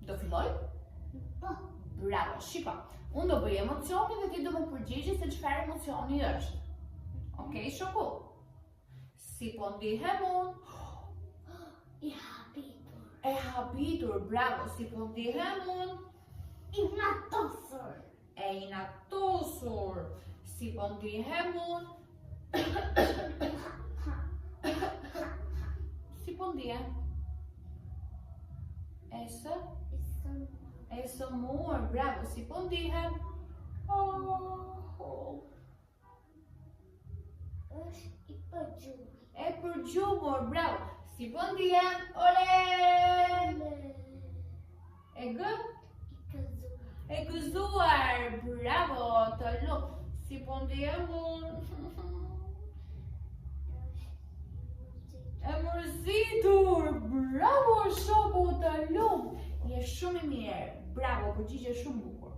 Do filloj? Po. Bravo, shiko. Unë do bëj emocionin dhe ti do më përgjigje se çfarë emocioni është. Okej, shoku? Si po ndihem unë? I habitur. E habitur, bravo. Si po ndihem unë? I natosur. E inatosur. Si po ndihem unë? Si po ndihem? E sëmur, bravo. Si po ndihem? Është i përgjumur. E përgjumur, bravo. Si po ndihem? Ole! E gë? I këzuar. E gëzuar, bravo. Të lup. Si po ndihem unë? E mërzitur, bravo shoku, të lup. Je shumë i mirë, bravo, përgjigje shumë bukur.